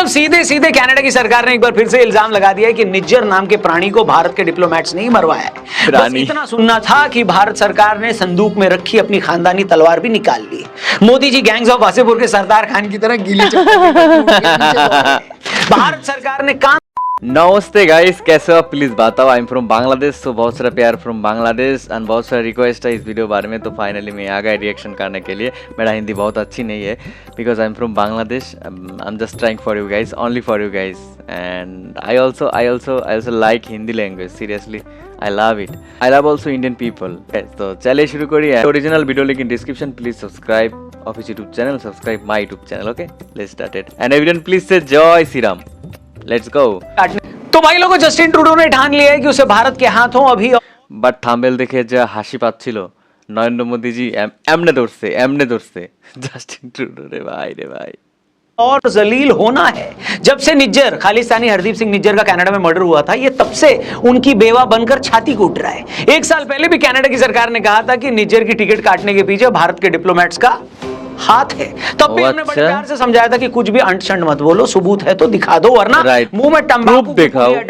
मतलब सीधे सीधे कनाडा की सरकार ने एक बार फिर से इल्जाम लगा दिया है कि निज्जर नाम के प्राणी को भारत के डिप्लोमेट्स ने ही मरवाया है। बस इतना सुनना था कि भारत सरकार ने संदूक में रखी अपनी खानदानी तलवार भी निकाल ली। मोदी जी गैंग्स ऑफ वासेपुर के सरदार खान की तरह गीली भारत सरकार ने कान। नमस्ते गाइस, कैसे हो आप? प्लीज़ बताओ। आई एम फ्रॉम बांग्लादेश, तो बहुत सारा प्यार फ्रॉम बांग्लादेश एंड बहुत सारा रिक्वेस्ट है इस वीडियो बारे में। तो फाइनली मैं आ गया रिएक्शन करने के लिए। मेरा हिंदी बहुत अच्छी नहीं है because I am from Bangladesh. I am just trying for you guys, only for you guys, and I also like Hindi language. Seriously I love it. I love also Indian people. तो चलिए शुरू करिए। Original video link in description. Please subscribe office YouTube channel, subscribe my YouTube channel. Okay, let's start it and everyone please से जय Shri Ram. Let's go. तो भाई लोगों, Justin Trudeau ने ठान लिया है कि उसे भारत के हाथों अभी বাট থাম্বনেল দেখে যা হাসি পাচ্ছিল, নরেন্দ্র মোদি জি এমনে ধরছে জাস্টিন ট্রুডো রে ভাই और जलील होना है। जब से निज्जर खालिस्तानी हरदीप सिंह निज्जर का कनाडा में मर्डर हुआ था, ये तब से उनकी बेवा बनकर छाती कूट रहा है। एक साल पहले भी कनाडा की सरकार ने कहा था कि निज्जर की टिकट काटने के पीछे भारत के डिप्लोमेट्स का हाथ है। तब भी हमने बड़े प्यार से समझाया था कि कुछ भी अंट शंट मत बोलो, सबूत है तो दिखा दो, वरना मुंह में तंबाकू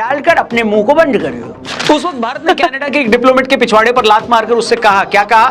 डालकर अपने मुंह को बंद कर दो। उस वक्त भारत ने कनाडा के एक डिप्लोमेट के पिछवाड़े पर लात मारकर उससे कहा, क्या कहा?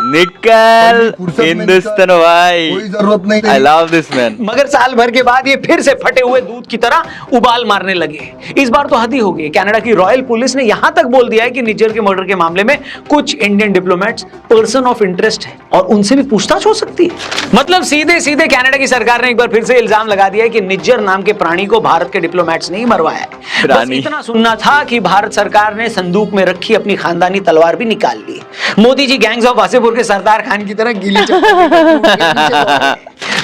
निकल हिंदुस्तान भाई, कोई जरूरत नहीं। I love this man. मगर साल भर के बाद ये फिर से फटे हुए दूध की तरह उबाल मारने लगे। इस बार तो हद ही हो गई। कनाडा की रॉयल पुलिस ने यहां तक बोल दिया है कि निज्जर के मर्डर के मामले में कुछ Indian diplomats person of interest है और उनसे भी पूछताछ हो सकती है। मतलब सीधे सीधे कनाडा की सरकार ने एक बार फिर से इल्जाम लगा दिया है कि निज्जर नाम के प्राणी को भारत के डिप्लोमेट्स ने ही मरवाया है। बस इतना सुनना था कि भारत सरकार ने संदूक में रखी अपनी खानदानी तलवार भी निकाल ली। मोदी जी गैंग्स ऑफ वासेपुर के सरदार खान की तरह गीली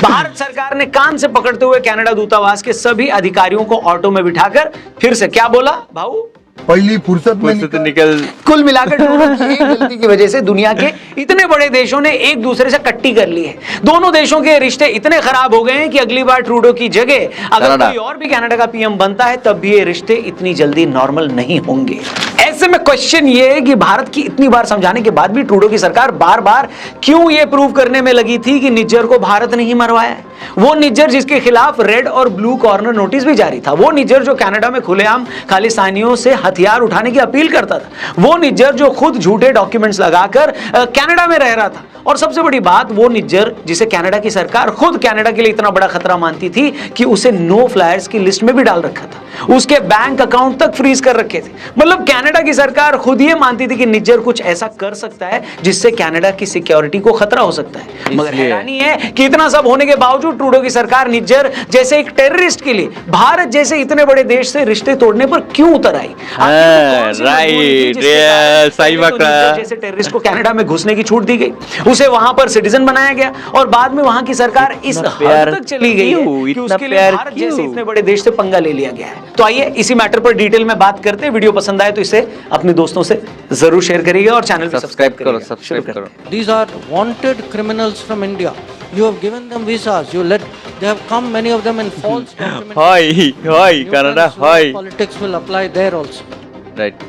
भारत सरकार ने कान से पकड़ते हुए कनाडा दूतावास के सभी अधिकारियों को ऑटो में बिठाकर फिर से क्या बोला भाऊ? पहली फुर्सत में निकल। कुल मिलाकर ट्रूडो की एक गलती की वजह से दुनिया के इतने बड़े देशों ने एक दूसरे से कट्टी कर ली है। दोनों देशों के रिश्ते इतने खराब हो गए हैं कि अगली बार ट्रूडो की जगह अगर कोई और भी कनाडा का पीएम बनता है तब भी ये रिश्ते इतनी जल्दी नॉर्मल नहीं होंगे। ऐसे में क्वेश्चन ये है कि भारत की इतनी बार समझाने के बाद भी ट्रूडो की सरकार बार बार क्यों ये प्रूव करने में लगी थी कि निज्जर को भारत ने ही मरवाया है? वो निज्जर जिसके खिलाफ रेड और ब्लू कॉर्नर नोटिस भी जारी था, वो निज्जर जो कनाडा में खुलेआम खालिस्तानियों से हथियार उठाने की अपील करता था, वो निज्जर जो खुद झूठे डॉक्यूमेंट्स लगाकर कनाडा में रह रहा था, और सबसे बड़ी बात वो निज्जर जिसे कनाडा की सरकार खुद कनाडा के लिए इतना बड़ा खतरा मानती थी कि उसे नो फ्लायर्स की लिस्ट में भी डाल रखा था, उसके बैंक अकाउंट तक फ्रीज कर रखे थे। मतलब कनाडा की सरकार खुद ये मानती थी कि निज्जर कुछ ऐसा कर सकता है जिससे कनाडा की सिक्योरिटी को खतरा हो सकता है। मगर हैरानी है कि इतना सब होने के बावजूद ट्रूडो की सरकार निज्जर जैसे एक टेररिस्ट के लिए भारत जैसे इतने बड़े देश से रिश्ते तोड़ने पर क्यों उतर आई? जैसे टेररिस्ट को कनाडा में घुसने की छूट दी गई, उसे वहां पर सिटीजन बनाया गया और बाद में वहां की सरकार इस हद तक चली गई है कि उसके लिए भारत जैसे इतने बड़े देश से पंगा ले लिया गया है। तो आइए इसी मैटर पर डिटेल में बात करते हैं। वीडियो पसंद आए तो इसे अपने दोस्तों से जरूर शेयर करिएगा और चैनल को सब्सक्राइब करो। These are wanted criminals from India. You have given them visas. They have come, many of them in false documents. Hi, Canada, hi. Politics will apply there also. Right.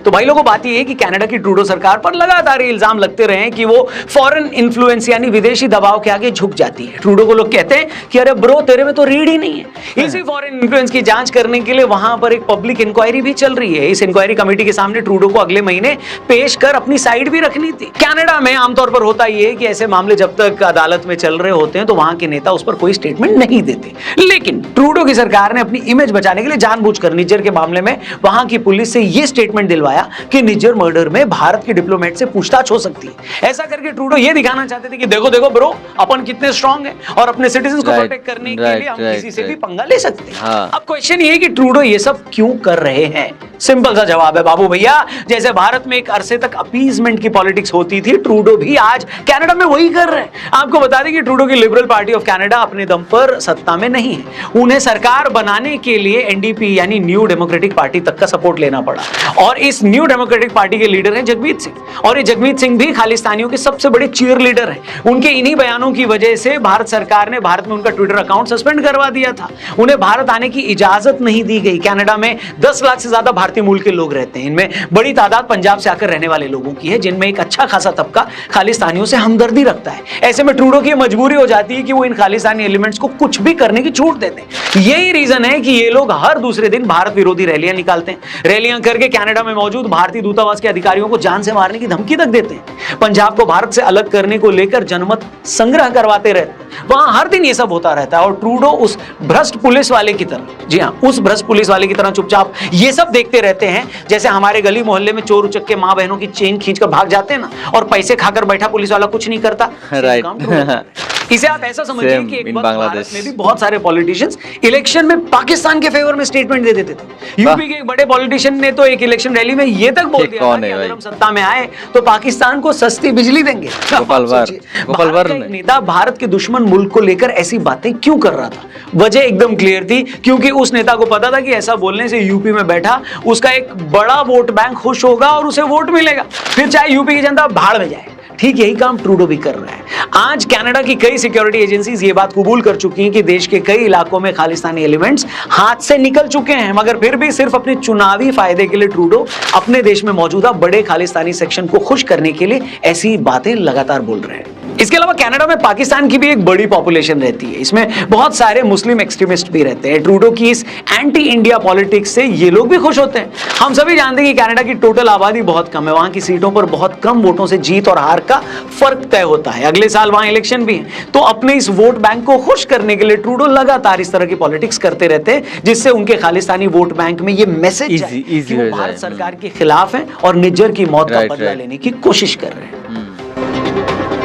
तो भाई लोगों, बात यह है कि Canada की Trudeau सरकार पर लगातार इल्जाम लगते रहे कि वो फॉरेन इन्फ्लुएंस यानी विदेशी दबाव के आगे झुक जाती है। ट्रूडो को लोग कहते हैं कि अरे ब्रो, तेरे में तो रीढ़ ही नहीं है। इसी फॉरेन इन्फ्लुएंस की जांच करने के लिए वहां पर एक पब्लिक इंक्वायरी भी चल रही है। इस इंक्वायरी कमेटी के सामने ट्रूडो को अगले महीने पेश कर अपनी साइड भी रखनी थी। कनाडा में आमतौर पर होता यह है कि ऐसे मामले जब तक अदालत में चल रहे होते हैं तो वहां के नेता उस पर कोई स्टेटमेंट नहीं देते। लेकिन ट्रूडो की सरकार ने अपनी इमेज बचाने के लिए जानबूझकर निज्जर के मामले में वहां की पुलिस से यह स्टेटमेंट दिलवाया कि निज्जर मर्डर में भारत के डिप्लोमेट से पूछताछ हो सकती है। ऐसा करके ट्रूडो ये दिखाना चाहते थे कि देखो देखो ब्रो, अपन कितने स्ट्रांग हैं और अपने सिटीजंस को प्रोटेक्ट करने के लिए हम किसी से भी पंगा ले सकते हैं। अब क्वेश्चन ये है कि ट्रूडो ये सब क्यों कर रहे हैं? सिंपल सा जवाब है बाबू भैया, जैसे भारत में एक अरसे तक अपीजमेंट की पॉलिटिक्स होती थी, ट्रूडो भी आज कनाडा में वही कर रहे हैं। आपको बता दें कि ट्रूडो की लिबरल पार्टी ऑफ कनाडा अपने दम पर सत्ता में नहीं है। उन्हें सरकार बनाने के लिए एनडीपी यानी न्यू डेमोक्रेटिक पार्टी तक का सपोर्ट लेना पड़ा और इस न्यू डेमोक्रेटिक पार्टी के लीडर हैं जगमीत सिंह, और ये जगमीत सिंह भी खालिस्तानियों के सबसे बड़े चीयर लीडर हैं। उनके इन्हीं बयानों की वजह से भारत सरकार ने भारत में उनका ट्विटर अकाउंट सस्पेंड करवा दिया था। उन्हें भारत आने की इजाजत नहीं दी गई। कनाडा में 10 लाख से ज्यादा भारतीय भारतीय मूल के लोग रहते हैं। इनमें बड़ी तादाद पंजाब से आकर रहने वाले लोगों की है, जिनमें एक अच्छा खासा तबका खालिस्तानियों से हमदर्दी रखता है। ऐसे में ट्रूडो की मजबूरी हो जाती है कि वो इन खालिस्तानी एलिमेंट्स को कुछ भी करने की छूट देते हैं। यही रीजन है कि ये लोग हर दूसरे दिन भारत विरोधी रैलियां निकालते हैं। रैलियां करके कनाडा में मौजूद भारतीय दूतावास के अधिकारियों को जान से मारने की धमकी तक देते हैं। पंजाब को भारत से अलग करने को लेकर जनमत संग्रह करवाते रहते हैं। वहां हर दिन ये सब होता रहता है और ट्रूडो उस भ्रष्ट पुलिस वाले की तरह, जी हाँ, उस भ्रष्ट पुलिस वाले की तरह चुपचाप ये सब देखते रहते हैं। जैसे हमारे गली मोहल्ले में चोर उचक्के माँ बहनों की चेन खींचकर भाग जाते हैं ना, और पैसे खाकर बैठा पुलिस वाला कुछ नहीं करता। राइट। इसे आप ऐसा समझिए Same कि एक in वक्त बांग्लादेश। भारत में भी बहुत सारे पॉलिटिशियंस इलेक्शन में पाकिस्तान के फेवर में स्टेटमेंट दे देते थे। यूपी के एक बड़े पॉलिटिशियन ने तो एक इलेक्शन रैली में ये तक बोल दिया था कि अगर हम सत्ता में आए तो पाकिस्तान को सस्ती बिजली देंगे। गोपाल वर्मा ने नेता भारत के दुश्मन मुल्क को लेकर ऐसी बातें क्यों कर रहा था? वजह एकदम क्लियर थी, क्योंकि उस नेता को पता था कि ऐसा बोलने से यूपी में बैठा उसका एक बड़ा वोट बैंक खुश होगा और उसे वोट मिलेगा, फिर चाहे यूपी की जनता भाड़ में जाए। ठीक यही काम ट्रूडो भी कर रहा है। आज कनाडा की कई सिक्योरिटी एजेंसीज ये बात कबूल कर चुकी हैं कि देश के कई इलाकों में खालिस्तानी एलिमेंट्स हाथ से निकल चुके हैं, मगर फिर भी सिर्फ अपने चुनावी फायदे के लिए ट्रूडो अपने देश में मौजूदा बड़े खालिस्तानी सेक्शन को खुश करने के लिए ऐसी बातें लगातार बोल रहे हैं। इसके अलावा कनाडा में पाकिस्तान की भी एक बड़ी पॉपुलेशन रहती है। इसमें बहुत सारे मुस्लिम एक्सट्रीमिस्ट भी रहते हैं। ट्रूडो की इस एंटी इंडिया पॉलिटिक्स से ये लोग भी खुश होते हैं। हम सभी जानते हैं कि कनाडा की टोटल आबादी बहुत कम है, वहां की सीटों पर बहुत कम वोटों से जीत और हार का फर्क तय होता है। अगले साल वहां इलेक्शन भी है, तो अपने इस वोट बैंक को खुश करने के लिए ट्रूडो लगातार इस तरह की पॉलिटिक्स करते रहते हैं, जिससे उनके खालिस्तानी वोट बैंक में ये मैसेज जाए कि वो भारत सरकार के खिलाफ है और निज्जर की मौत का बदला लेने की कोशिश कर रहे हैं।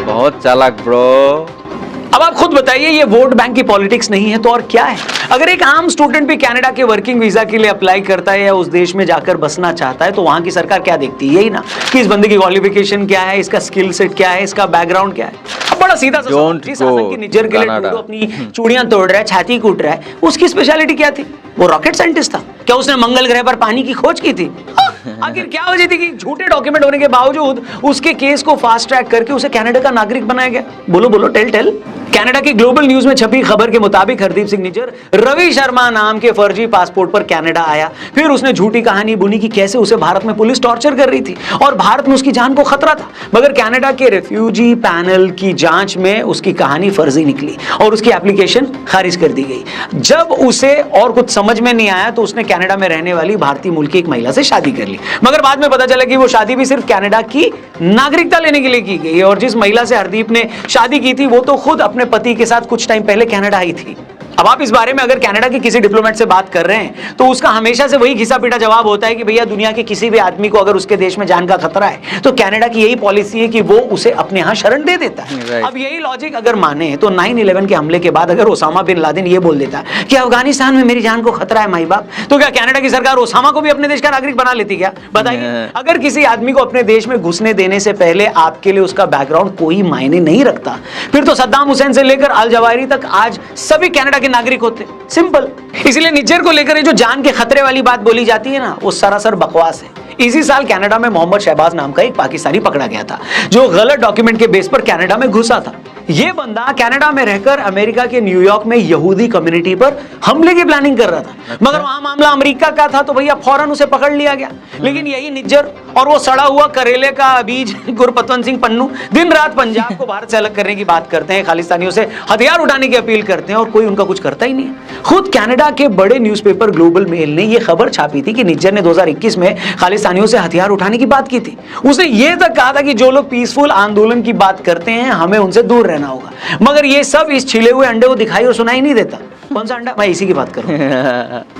बहुत चालाक ब्रो। अब आप खुद बताइए, ये वोट बैंक की पॉलिटिक्स नहीं है तो और क्या है? अगर एक आम स्टूडेंट भी कनाडा के वर्किंग वीजा के लिए अप्लाई करता है या उस देश में जाकर बसना चाहता है, तो वहां की सरकार क्या देखती है? यही ना कि इस बंदे की क्वालिफिकेशन क्या है, इसका स्किल सेट क्या है, इसका बैकग्राउंड क्या है। अब बड़ा सीधा सा सवाल, जिस शासन के निज्जर के लिए ट्रूडो अपनी चूड़ियां तोड़ रहा है, छाती कूट रहा है, उसकी स्पेशलिटी क्या थी? वो रॉकेट साइंटिस्ट था क्या? उसने मंगल ग्रह पर पानी की खोज की थी? आखिर क्या वजह थी कि झूठे डॉक्यूमेंट होने के बावजूद उसके केस को फास्ट ट्रैक करके उसे कनाडा का नागरिक बनाया गया? बोलो बोलो, टेल। कनाडा की ग्लोबल न्यूज में छपी खबर के मुताबिक हरदीप सिंह निज्जर रवि शर्मा नाम के फर्जी पासपोर्ट पर कनाडा आया। फिर उसने झूठी कहानी बुनी कि कैसे उसे भारत में पुलिस टॉर्चर कर रही थी और भारत में उसकी जान को खतरा था। मगर कनाडा के रेफ्यूजी पैनल की जांच में उसकी कहानी फर्जी निकली और उसकी एप्लीकेशन खारिज कर दी गई। जब उसे और कुछ समझ में नहीं आया तो उसने कनाडा में रहने वाली भारतीय मूल की एक महिला से शादी कर ली, मगर बाद में पता चला कि वो शादी भी सिर्फ कनाडा की नागरिकता लेने के लिए की गई और जिस महिला से हरदीप ने शादी की थी वो तो खुद अपने पति के साथ कुछ टाइम पहले कनाडा आई थी। अब आप इस बारे में अगर कनाडा के किसी डिप्लोमेट से बात कर रहे हैं तो उसका हमेशा से वही घिसा पीटा जवाब होता है कि भैया दुनिया के किसी भी आदमी को अगर उसके देश में जान का खतरा है तो कनाडा की यही पॉलिसी है कि वो उसे अपने यहाँ शरण दे देता है। अब यही लॉजिक अगर माने तो 9/11 के हमले के बाद अगर ओसामा बिन लादेन ये बोल देता कि अफगानिस्तान में मेरी जान को खतरा है माई बाप, तो क्या कनाडा की सरकार ओसामा को भी अपने देश का नागरिक बना लेती क्या? बताइए। अगर किसी आदमी को अपने देश में घुसने देने से पहले आपके लिए उसका बैकग्राउंड कोई मायने नहीं रखता, फिर तो सद्दाम हुसैन से लेकर अल जवाहिरी तक आज सभी कनाडा के नागरिक होते। सिंपल। इसलिए निज्जर को लेकर जो जान के खतरे वाली बात बोली जाती है ना, वो सरासर बकवास है। इसी साल कनाडा में मोहम्मद शहबाज नाम का एक पाकिस्तानी पकड़ा गया था जो गलत डॉक्यूमेंट के बेस पर कनाडा में घुसा था। यह बंदा कनाडा में रहकर अमेरिका के न्यूयॉर्क में यहूदी कम्युनिटी पर हमले की प्लानिंग कर रहा था, मगर वहां मामला अमेरिका का था तो भैया फौरन उसे पकड़ लिया गया। लेकिन यही निज्जर और वो सड़ा हुआ करेले का बीज गुरपतवंत सिंह पन्नू दिन रात पंजाब को भारत से अलग करने की बात करते हैं, खालिस्तानियों से हथियार उठाने की अपील करते हैं और कोई उनका कुछ करता ही नहीं है। खुद कनाडा के बड़े न्यूज़पेपर ग्लोबल मेल ने यह खबर छापी थी कि निज्जर ने 2021 में खालिस्तानियों से हथियार उठाने की बात की थी। उसने यह तक कहा था कि जो लोग पीसफुल आंदोलन की बात करते हैं हमें उनसे दूर रहना होगा, मगर ये सब इस छिले हुए अंडे को दिखाई और सुनाई नहीं देता। कौन सा अंडा? मैं इसी की बात करूं।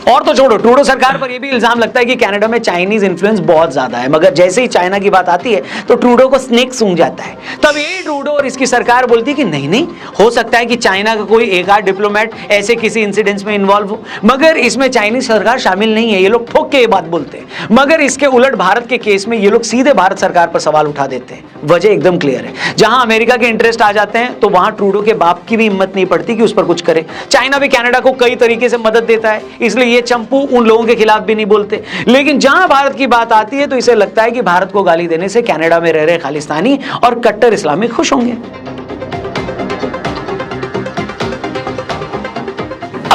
और तो छोड़ो, ट्रूडो सरकार पर यह भी इल्जाम लगता है कि कनाडा में चाइनीज इन्फ्लुएंस बहुत ज्यादा है, मगर जैसे ही चाइना की बात आती है तो ट्रूडो को स्नेक सूंघ जाता है। तब यही ट्रूडो और इसकी सरकार बोलती है कि नहीं, हो सकता है कि चाइना का कोई एक आध डिप्लोमेट ऐसे किसी इंसिडेंट्स में इन्वॉल्व हो, मगर इसमें चाइनीज सरकार शामिल नहीं है। ये लोग ठोक के ये बात बोलते हैं, मगर इसके उलट भारत के केस में ये लोग सीधे भारत सरकार पर सवाल उठा देते हैं। वजह एकदम क्लियर है, जहां अमेरिका के इंटरेस्ट आ जाते हैं तो वहां ट्रूडो के बाप की भी हिम्मत नहीं पड़ती कि उस पर कुछ करे। चाइना भी कनाडा को कई तरीके से मदद देता है, इसलिए ये चंपू उन लोगों के खिलाफ भी नहीं बोलते। लेकिन जहां भारत की बात आती है तो इसे लगता है कि भारत को गाली देने से कनाडा में रह रहे खालिस्तानी और कट्टर इस्लामिक खुश होंगे।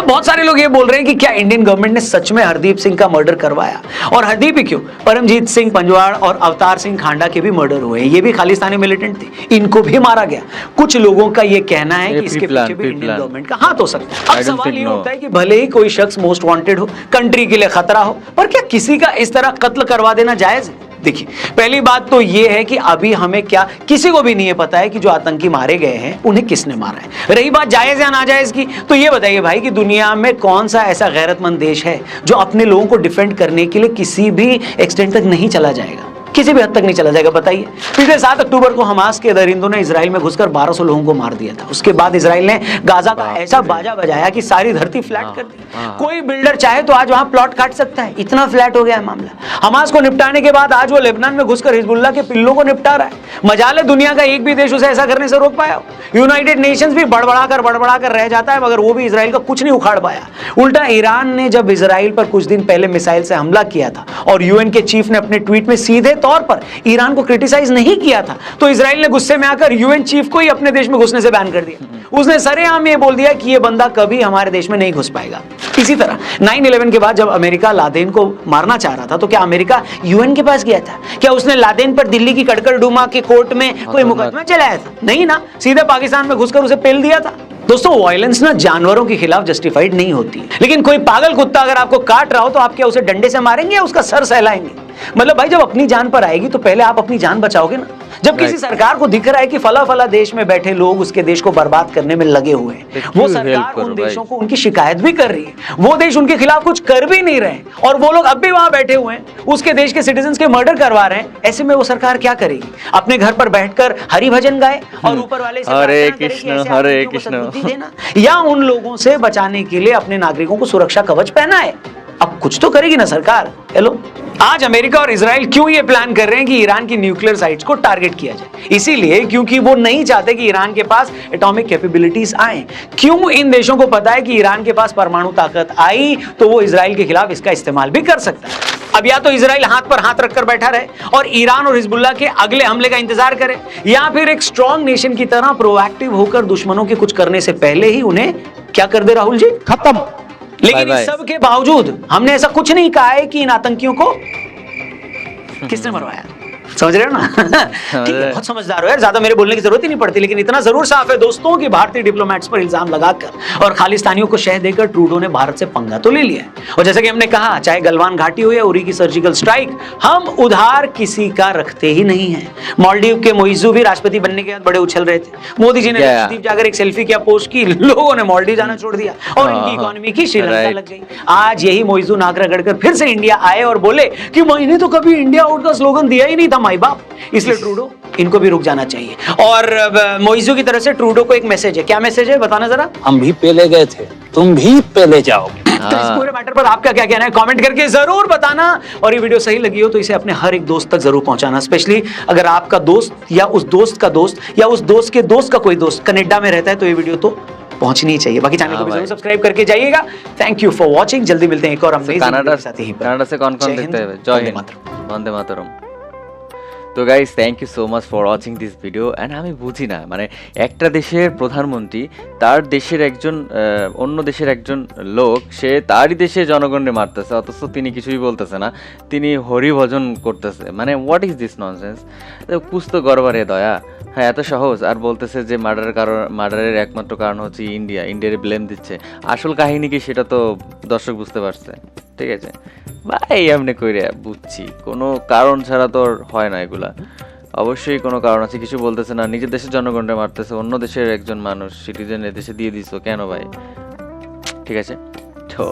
अब बहुत सारे लोग ये बोल रहे हैं कि क्या इंडियन गवर्नमेंट ने सच में हरदीप सिंह का मर्डर करवाया, और हरदीप ही क्यों, परमजीत सिंह पंजवाड़ और अवतार सिंह खांडा के भी मर्डर हुए, ये भी खालिस्तानी मिलिटेंट थे, इनको भी मारा गया। कुछ लोगों का ये कहना है कि इसके पीछे भी इंडियन गवर्नमेंट का हाथ हो सकता है। अब सवाल ये होता है कि भले ही कोई शख्स मोस्ट वांटेड हो, कंट्री के लिए खतरा हो, पर क्या किसी का इस तरह कत्ल करवा देना जायज है? देखिए, पहली बात तो ये है कि अभी हमें क्या किसी को भी नहीं है पता है कि जो आतंकी मारे गए हैं उन्हें किसने मारा है। रही बात जायज या नाजायज की, तो ये बताइए भाई कि दुनिया में कौन सा ऐसा गैरतमंद देश है जो अपने लोगों को डिफेंड करने के लिए किसी भी एक्सटेंट तक नहीं चला जाएगा, किसी भी हद तक नहीं चला जाएगा? बताइए। पिछले 7 अक्टूबर को हमास के दरिंदों ने इजराइल में घुसकर 1200 लोगों को मार दिया था। उसके बाद इजराइल ने गाजा का ऐसा बाजा बजाया कि सारी धरती फ्लैट कर दी। कोई बिल्डर चाहे तो आज वहां प्लॉट काट सकता है, इतना फ्लैट हो गया है मामला। हमास को निपटाने के बाद आज वो लेबनान में घुसकर हिजबुल्लाह के पिल्लों को निपटा रहा है। मजाल है दुनिया का एक भी देश उसे ऐसा करने से रोक पाया हो। यूनाइटेड नेशंस भी बड़बड़ा कर रह जाता है, मगर वो भी इजराइल का कुछ नहीं उखाड़ पाया। उल्टा ईरान ने जब इजराइल पर कुछ दिन पहले मिसाइल से हमला किया था और यूएन के चीफ ने अपने ट्वीट में सीधे तौर पर ईरान को क्रिटिसाइज नहीं किया था, तो इजराइल ने गुस्से में आकर यूएन चीफ को ही अपने देश में घुसने से बैन कर दिया। उसने सरेआम ये बोल दिया कि ये बंदा कभी हमारे देश में नहीं घुस पाएगा। इसी तरह 9/11 के बाद जब अमेरिका लादेन को मारना चाह रहा था, तो क्या अमेरिका यूएन के पास गया था? क्या उसने लादेन पर दिल्ली की कड़कड़डुमा के कोर्ट में कोई मुकदमा चलाया था? नहीं ना, सीधे पाकिस्तान में घुसकर उसे पेल दिया था। दोस्तों, वायलेंस ना जानवरों के खिलाफ जस्टिफाइड नहीं होती, लेकिन कोई पागल कुत्ता अगर आपको काट रहा हो तो आप क्या उसे डंडे से मारेंगे या उसका सर सहलाएंगे? मतलब भाई, जब अपनी जान पर आएगी तो पहले आप अपनी जान बचाओगे ना। जब किसी सरकार को दिख रहा है कि फला देश में बैठे लोग उसके देश को बर्बाद करने में लगे हुए हैं, वो सरकार उन देशों को उनकी शिकायत भी कर रही है, वो देश उनके खिलाफ कुछ कर भी नहीं रहे और वो लोग अब भी वहां बैठे हुए हैं, उसके देश के सिटीजन्स के मर्डर करवा रहे हैं, ऐसे में वो सरकार क्या करेगी? अपने घर पर बैठकर हरि भजन गाए और ऊपर वाले से हरे कृष्ण देना, या उन लोगों से बचाने के लिए अपने नागरिकों को सुरक्षा कवच पहनाए? अब कुछ तो करेगी ना सरकार। हेलो, आज अमेरिका और इजराइल क्यों ये प्लान कर रहे हैं कि ईरान की न्यूक्लियर साइट्स को टारगेट किया जाए? इसीलिए क्योंकि वो नहीं चाहते कि ईरान के पास एटॉमिक कैपेबिलिटीज आए। क्यों? इन देशों को पता है कि ईरान के पास परमाणु ताकत आई तो वो इजराइल के खिलाफ इसका इस्तेमाल भी कर सकता है। अब या तो इजराइल हाथ पर हाथ रखकर बैठा रहे और ईरान और हिजबुल्लाह के अगले हमले का इंतजार करे, या फिर एक स्ट्रॉन्ग नेशन की तरह प्रोएक्टिव होकर दुश्मनों के कुछ करने से पहले ही उन्हें क्या कर दे राहुल जी? खत्म। लेकिन इस सब के बावजूद हमने ऐसा कुछ नहीं कहा है कि इन आतंकियों को किसने मरवाया। समझ रहे हो ना? ठीक है, बहुत समझदार हो यार, ज्यादा मेरे बोलने की जरूरत ही नहीं पड़ती, लेकिन इतना जरूर साफ है दोस्तों कि भारतीय डिप्लोमेट्स पर इल्जाम लगाकर और खालिस्तानियों को शह देकर ट्रूडो ने भारत से पंगा तो ले लिया है। और जैसे कि हमने कहा, चाहे गलवान घाटी हो या उरी की सर्जिकल स्ट्राइक, हम उधार किसी का रखते ही नहीं है। मालदीव के मोइजू भी राष्ट्रपति बनने के बाद बड़े उछल रहे थे। मोदी जी ने लक्षद्वीप जाकर एक सेल्फी किया, पोस्ट की, लोगों ने मालदीव जाना छोड़ दिया और इनकी इकोनॉमी की श्रीलंका लग गई। आज यही मोइजू नाक रगड़कर फिर से इंडिया आए और बोले कि मैंने तो कभी इंडिया आउट का स्लोगन दिया ही नहीं था माई बाप। इसलिए ट्रूडो, इनको भी रुक जाना चाहिए। और मोइजू की तरफ से ट्रूडो को एक मैसेज है। क्या मैसेज है बताना जरा? हम भी पहले गए थे, तुम भी पहले जाओ। तो इस पूरे मैटर पर आपका क्या कहना है कमेंट करके जरूर बताना, और ये वीडियो सही लगी हो तो इसे अपने हर एक दोस्त तक जरूर पहुंचाना, स्पेशली अगर आपका दोस्त या उस दोस्त का दोस्त या उस दोस्त के दोस्त का कोई दोस्त कनाडा में रहता है तो ये वीडियो तो पहुंचनी ही चाहिए। बाकी चैनल को भी जरूर सब्सक्राइब करके जाइएगा। Thank you for watching. जल्दी मिलते हैं एक और कनाडा से कौन-कौन देखते हैं? जय हिंद, वंदे मातरम। তো guys thank you so much for watching this video. And আমি বুঝি না, মানে একটা দেশের প্রধানমন্ত্রী তার দেশের একজন অন্য দেশের একজন লোক, সে তারই দেশে জনগণকে মারতেছে, অথচ তিনি কিছুই বলতেছে না, তিনি হরিভজন করতেছে। মানে হোয়াট ইজ দিস ননসেন্স? কুছ তো গড়বড়ে দয়া। হ্যাঁ, এত সহজ। আর বলতেছে যে মার্ডারের একমাত্র কারণ হচ্ছে ইন্ডিয়ারে ব্লেম দিচ্ছে। আসল কাহিনী কি সেটা তো দর্শক বুঝতে পারছে। ঠিক আছে ভাই, এমনি কইরে বুঝছি, কোনো কারণ ছাড়া তো হয় না এগুলা, অবশ্যই কোনো কারণ আছে। কিছু বলতেছে না, নিজের দেশের জনগণকে মারতেছে, অন্য দেশের একজন মানুষ সিটিজেন দেশে দিয়ে দিছো কেন ভাই? ঠিক আছে, তো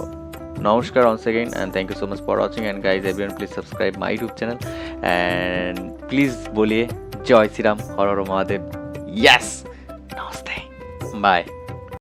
নমস্কার once again and thank you so much for watching, and guys everyone please subscribe my YouTube channel and please बोलिए जय श्री राम, हर हर महादेव, yes, नमस्ते, bye।